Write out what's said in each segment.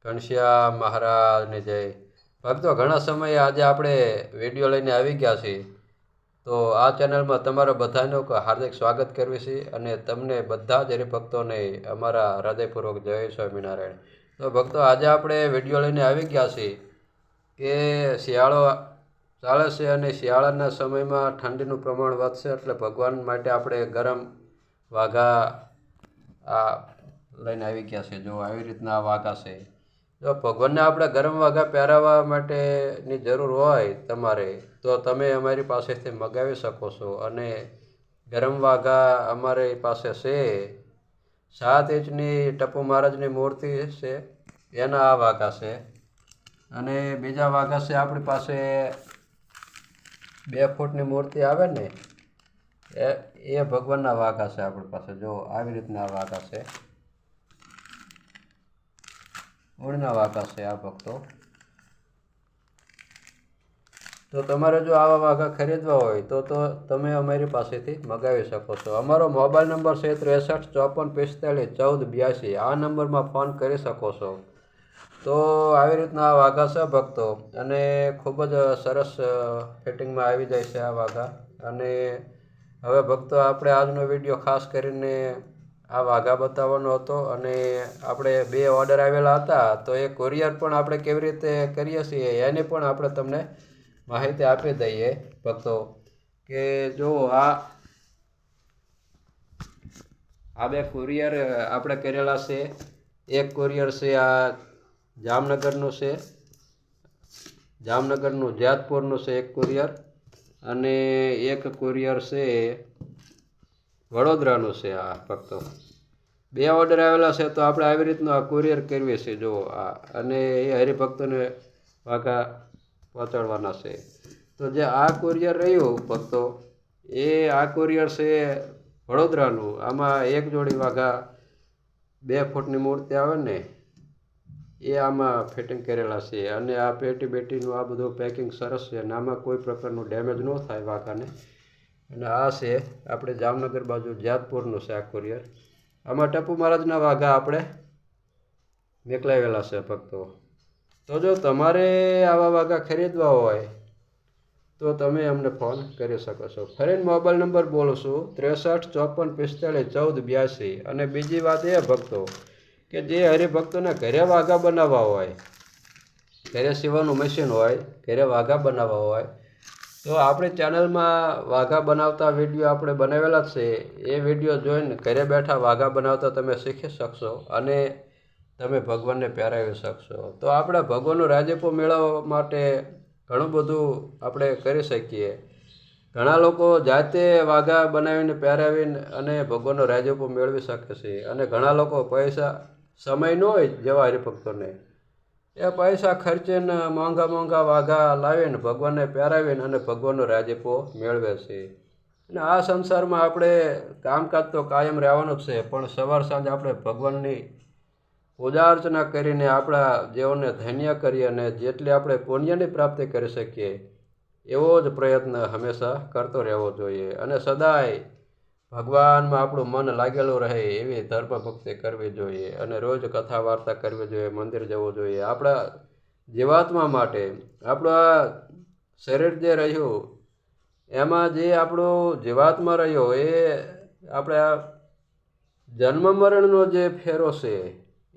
ઘનશ્યામ મહારાજની જય. ભક્તો, ઘણા સમયે આજે આપણે વિડીયો લઈને આવી ગયા છીએ. તો આ ચેનલમાં તમારા બધાનું હાર્દિક સ્વાગત કરવી છે અને તમને બધા જ હરિભક્તોને અમારા હૃદયપૂર્વક જય સ્વામિનારાયણ. તો ભક્તો, આજે આપણે વિડીયો લઈને આવી ગયા છીએ કે શિયાળો ચાલે છે અને શિયાળાના સમયમાં ઠંડીનું પ્રમાણ વધશે, એટલે ભગવાન માટે આપણે ગરમ વાઘા આ લઈને આવી ગયા છે. જો આવી રીતના આ વાઘા છે. જો ભગવાનને આપણે ગરમ વાઘા પહેરાવવા માટેની જરૂર હોય તમારે, તો તમે અમારી પાસેથી મગાવી શકો છો. અને ગરમ વાઘા અમારી પાસે છે. 7 ઇંચની ટપુ મહારાજની મૂર્તિ છે, એના આ વાઘા છે. અને બીજા વાઘા છે આપણી પાસે 2 ફૂટની મૂર્તિ આવે ને, એ ભગવાનના વાઘા છે આપણી પાસે. જો આવી રીતના વાઘા છે, ઊણના વાઘા છે આ ભક્તો. તો તમારે જો આવા વાઘા ખરીદવા હોય તો તમે અમારી પાસેથી મગાવી શકો છો. અમારો મોબાઈલ નંબર છે 63 54 45 14 82. આ નંબરમાં ફોન કરી શકો છો. તો આવી રીતના આ વાઘા છે ભક્તો, અને ખૂબ જ સરસ ફિટિંગમાં આવી જાય છે આ વાઘા. અને હવે ભક્તો, આપણે આજનો વિડીયો ખાસ કરીને આ વાઘા બતાવવાનો હતો. અને આપણે 2 ઓર્ડર આવેલા હતા, તો એ કુરિયર પણ આપણે કેવી રીતે કરીએ છીએ એની પણ આપણે તમને માહિતી આપી દઈએ ભક્તો. કે જો આ 2 કુરિયર આપણે કરેલા છે. એક કુરિયર છે આ જામનગરનું છે, જામનગરનું જેતપુરનું છે એક કુરિયર. અને એક કુરિયર છે વડોદરાનું છે આ ભક્તો. 2 ઓર્ડર આવેલા છે, તો આપણે આવી રીતનું આ કુરિયર કરવીએ છીએ. જો આ, અને એ હરિભક્તોને વાઘા પહોંચાડવાના છે. તો જે આ કુરિયર રહ્યું ભક્તો, એ આ કુરિયર છે વડોદરાનું. આમાં એક જોડી વાઘા 2 ફૂટની મૂર્તિ આવે ને, એ આમાં ફિટિંગ કરેલા છે. અને આ પેટી બેટીનું આ બધું પેકિંગ સરસ છે, અને આમાં કોઈ પ્રકારનું ડેમેજ ન થાય વાઘાને. અને આ છે આપણે જામનગર બાજુ જેતપુરનું છે આ કુરિયર. આમાં ટપુ મહારાજના વાઘા આપણે મોકલાવેલા છે ભક્તો. તો જો તમારે આવા વાઘા ખરીદવા હોય તો તમે અમને ફોન કરી શકો છો. ફરીને મોબાઈલ નંબર બોલું છું 63 54 45 14 82. અને બીજી વાત એ ભક્તો, કે જે હરિભક્તોને ઘરે વાઘા બનાવવા હોય, ઘરે સીવાનું મશીન હોય, ઘરે વાઘા બનાવવા હોય, તો આપણી ચેનલમાં વાઘા બનાવતા વિડીયો આપણે બનાવેલા છે. એ વિડીયો જોઈને ઘરે બેઠા વાઘા બનાવતા તમે શીખી શકશો અને તમે ભગવાનને પહેરાવી શકશો. તો આપણે ભગવાનનો રાજીપો મેળવવા માટે ઘણું બધું આપણે કરી શકીએ. ઘણા લોકો જાતે વાઘા બનાવીને પહેરાવીને અને ભગવાનનો રાજીપો મેળવી શકે છે. અને ઘણા લોકો પૈસા સમય ન હોય જેવા હરિભક્તોને, એ પૈસા ખર્ચીને મોંઘા વાઘા લાવીને ભગવાનને પહેરાવીને અને ભગવાનનો રાજીપો મેળવે છે. અને આ સંસારમાં આપણે કામકાજ તો કાયમ રહેવાનું જ છે, પણ સવાર સાંજ આપણે ભગવાનની પૂજા અર્ચના કરીને આપણા જીવનને ધન્ય કરીએ અને જેટલી આપણે પુણ્યની પ્રાપ્તિ કરી શકીએ એવો જ પ્રયત્ન હંમેશા કરતો રહેવો જોઈએ. અને સદાય ભગવાનમાં આપણું મન લાગેલું રહે એવી ધર્મભક્તિ કરવી જોઈએ. અને રોજ કથા વાર્તા કરવી જોઈએ, મંદિર જવું જોઈએ. આપણા જીવાત્મા માટે આપણું આ શરીર જે રહ્યું, એમાં જે આપણું જીવાત્મા રહ્યો, એ આપણે આ જન્મ મરણનો જે ફેરો છે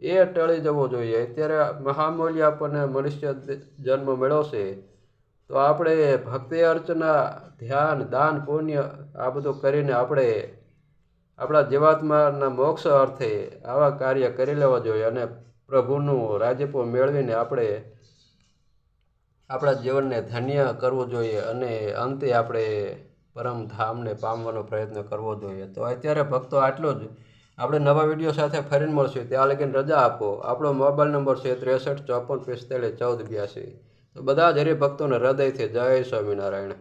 એ ટળી જવો જોઈએ. અત્યારે મહામૂલ્ય આપણને મનુષ્ય જન્મ મળ્યો છે, તો આપણે ભક્તિ અર્ચના, ધ્યાન, દાન, પુણ્ય આ બધું કરીને આપણે આપણા જીવાત્માના મોક્ષ અર્થે આવા કાર્ય કરી લેવા જોઈએ. અને પ્રભુનું રાજીપો મેળવીને આપણે આપણા જીવનને ધન્ય કરવું જોઈએ અને અંતે આપણે પરમધામને પામવાનો પ્રયત્ન કરવો જોઈએ. તો અત્યારે ભક્તો આટલું જ. આપણે નવા વિડીયો સાથે ફરીને મળશું. ત્યાં લગીને રજા આપો. આપણો મોબાઈલ નંબર છે 63 54 45 14 82. તો બધા જ હરિભક્તોને હૃદયથી જય સ્વામિનારાયણ.